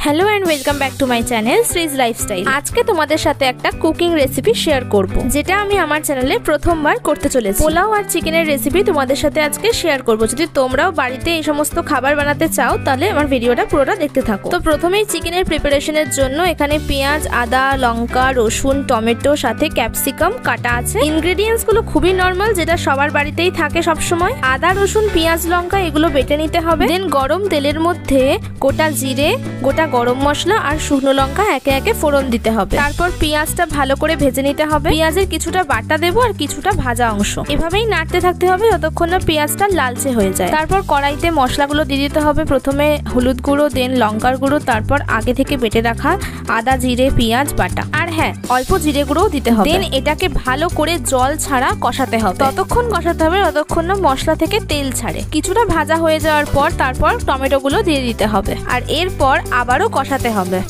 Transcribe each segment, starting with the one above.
Hello and welcome back to my channel Shree's lifestyle. आज के तुम्हारे साथे एक कुकिंग रेसिपि शेयर करब जेटा आमी आमार चैनेले प्रथमबार करते चलेछि। पोलाओ और चिकेनेर रेसिपि तुम्हारे साथे आजके शेयर करब। यदि तोमराओ बाड़ीते एई समस्त खाबार बानाते चाओ ताहले आमार भिडियोटा पुरोटा देखते थाको। तो प्रथमेई चिकेनेर प्रिपारेशनेर जोन्नो एखाने पेंयाज, आदा, लंका, रसुन, टमेटो साथे क्यापसिकाम काटा आछे। इनग्रेडिएंट्स गुलो खुबই नर्माल जेटा सबार बाड़ीतेई थाके सब समय। आदा, रसुन, पेंयाज, लंका एगुलो बेटे निते होबे। देन गरम तेलेर मধ্যে गोटा जिरे, गोटा गरम मसला और शुकनो लंका एके एके फोड़न दिते होबे। तारपर पेंयाजटा भालो करे भेजे निते होबे। पेंयाजेर किछुटा बाटा देबो और किछुटा भाजा अंश। एभाবেই नाড়তে থাকতে হবে যতক্ষণ না পেঁয়াজটা লালচে হয়ে যায়। তারপর কড়াইতে মশলাগুলো দিয়ে দিতে হবে। প্রথমে হলুদ গুঁড়ো, দেন লঙ্কার গুঁড়ো, তারপর আগে থেকে বেটে রাখা আদা, জিরে, পেঁয়াজ বাটা আর হ্যাঁ অল্প জিরে গুঁড়োও দিতে হবে। দেন এটাকে ভালো করে জল ছাড়া কষাতে হবে। ততক্ষণ কষাতে হবে যতক্ষণ না মশলা থেকে তেল ছাড়ে। কিছুটা ভাজা হয়ে যাওয়ার পর তারপর টমেটোগুলো দিয়ে দিতে হবে আর এরপর আবারও কষাতে হবে।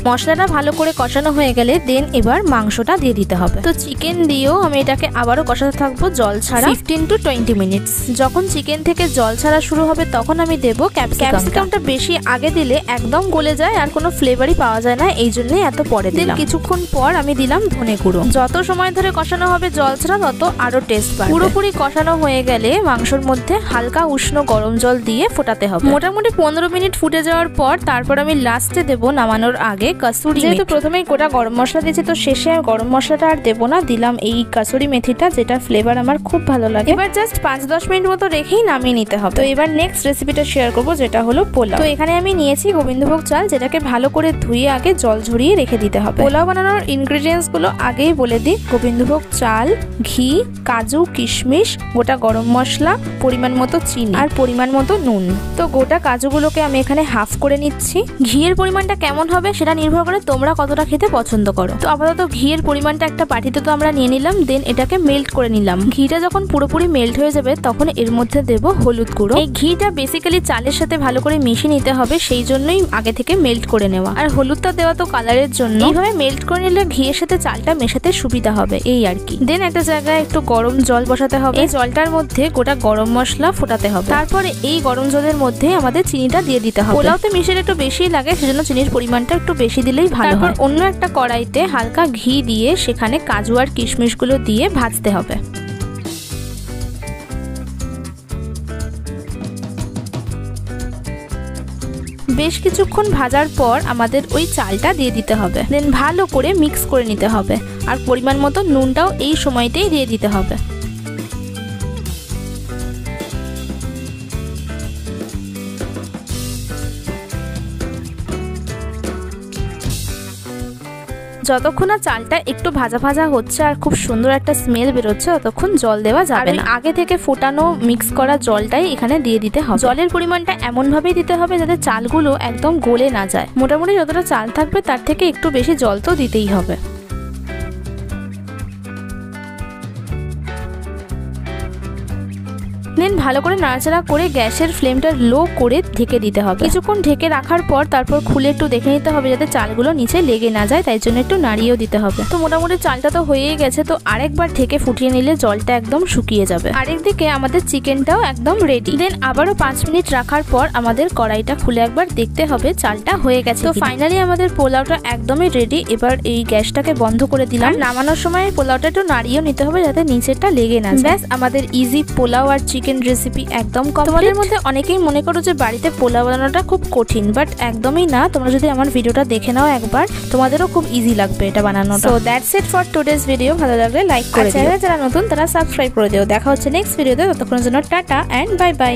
মশলাটা ভালো করে কষানো হয়ে গেলে দেন এবার মাংসটা দিয়ে দিতে হবে। তো চিকেন দিয়েও আমি এটাকে আবারও কষাতে থাকবো জল ছাড়া 15 to 20 মিনিটস। যখন চিকেন থেকে জল ছাড়া শুরু হবে তখন আমি দেব ক্যাপসিকামটা। বেশি আগে দিলে একদম গলে যায় আর কোনো ফ্লেভারই পাওয়া যায় না, এই জন্যই এত পরে দিলাম। কিছুক্ষণ পর আমি দিলাম ধনে গুঁড়ো। যত সময় ধরে কষানো হবে জল ছাড়া তত আরো টেস্ট বাড়বে। পুরোপুরি কষানো হয়ে গেলে মাংসর মধ্যে হালকা উষ্ণ গরম জল দিয়ে ফোটাতে হবে। মোটামুটি 15 মিনিট ফুটে যাওয়ার পর তারপর আমি লাস্টে দেব নামানোর আগে কাসুরি মেথি। যেহেতু প্রথমেই গোটা গরম মশলা দিয়েছি তো শেষে আর গরম মশলাটা আর দেবো না, দিলাম এই কাসুরি মেথিটা যেটা ফ্লেভার আমার খুব ভালো লাগে। এবার জাস্ট 5-10 মিনিট মতো রেখেই নামিয়ে নিতে হবে। তো এবার নেক্সট রেসিপিটা শেয়ার করব যেটা হলো পোলাও। তো এখানে আমি নিয়েছি গোবিন্দভোগ চাল যেটাকে ভালো করে ধুয়ে আগে জল ঝরিয়ে রেখে দিতে হবে। পোলাও বানানোর ইনগ্রেডিয়েন্টস গুলো আগেই বলে দিই। গোবিন্দভোগ চাল, ঘি, কাজু, কিশমিশ, গোটা গরম মশলা, পরিমাণ মতো চিনি আর পরিমাণ মতো নুন। তো গোটা কাজুগুলোকে আমি এখানে হাফ করে নিচ্ছি। ঘিয়ের পরিমাণটা কেমন হবে সেটা নির্ভর করে তোমরা কতটা খেতে পছন্দ করো। তো আপাতত ঘিয়ের পরিমাণটা একটা বাটিতে তো আমরা নিয়ে নিলাম। দেন এটাকে মেল্ট করে নিলাম। ঘিটা যখন পুরোপুরি মেল্ট হয়ে যাবে তখন এর মধ্যে দেব হলুদ গুঁড়ো। এই ঘিটা বেসিক্যালি চালের সাথে ভালো করে মিশিয়ে নিতে হবে, সেই জন্যই আগে থেকে মেল্ট করে নেওয়া। আর হলুদটা দেওয়া তো কালারের জন্য। এইভাবে মেল্ট করে নিলে ঘিয়ের সাথে চালটা মেশাতে সুবিধা হবে, এই আর কি। দেন একটা জায়গায় একটু গরম জল বসাতে হবে। এই জলটার মধ্যে গোটা গরম মশলা ফোটাতে হবে। তারপরে এই গরম জলের মধ্যে আমাদের চিনিটা দিয়ে দিতে হবে। পোলাওতে মিশিয়ে একটু বেশি লাগে, সেজন্য চিনির পরিমাণটা একটু বেশি দিলেই ভালো হয়। অন্য একটা কড়াইতে হালকা ঘি দিয়ে সেখানে কাজু আর কিশমিশ গুলো দিয়ে ভাজতে হবে। বেশ কিছুক্ষণ ভাজার পর আমাদের ওই চালটা দিয়ে দিতে হবে। দেন ভালো করে মিক্স করে নিতে হবে আর পরিমাণ মতো নুনটাও এই সময়তেই দিয়ে দিতে হবে। যতক্ষণ না চালটা একটু ভাজা ভাজা হচ্ছে আর খুব সুন্দর একটা স্মেল বেরোচ্ছে ততক্ষণ জল দেওয়া যাবে না। আগে থেকে ফোটানো মিক্স করা জলটাই এখানে দিয়ে দিতে হবে। জলের পরিমাণটা এমন ভাবেই দিতে হবে যাতে চালগুলো একদম গলে না যায়। মোটামুটি যতটা চাল থাকবে তার থেকে একটু বেশি জল তো দিতেই হবে। দেন ভালো করে নাড়াচাড়া করে গ্যাসের ফ্লেমটা লো করে ঢেকে দিতে হবে। কিছুক্ষণ ঢেকে রাখার পর তারপর খুলে একটু দেখে নিতে হবে যাতে চালগুলো নিচে লেগে না যায়, তাই জন্য একটু নাড়িয়েও দিতে হবে। তো মোটামুটি চালটা তো হয়েই গেছে। তো আরেকবার ঢেকে ফুটিয়ে নিলে জলটা একদম শুকিয়ে যাবে। আরেকদিকে আমাদের চিকেনটাও একদম রেডি। দেন আবারও 5 মিনিট রাখার পর আমাদের কড়াইটা খুলে একবার দেখতে হবে চালটা হয়ে গেছে। তো ফাইনালি আমাদের পোলাওটা একদমই রেডি। এবার এই গ্যাসটাকে বন্ধ করে দিলাম। নামানোর সময় পোলাওটা একটু নাড়িয়েও নিতে হবে যাতে নিচেরটা লেগে না যায়। ব্যাস আমাদের ইজি পোলাও আর চিকেন রেসিপি একদম কমপ্লিট। তোমাদের মধ্যে অনেকেই মনে করো যে বাড়িতে পোলাও বানানোটা খুব কঠিন, বাট একদমই না। তোমরা যদি আমার ভিডিওটা দেখে নাও একবার তোমাদেরও খুব ইজি লাগবে এটা বানানোটা। So that's it for today's video. ভালো লাগলে লাইক করে দিও, যারা নতুন তারা সাবস্ক্রাইব করে দিও। দেখা হচ্ছে নেক্সট ভিডিওতে, ততক্ষণের জন্য টাটা এন্ড বাই বাই।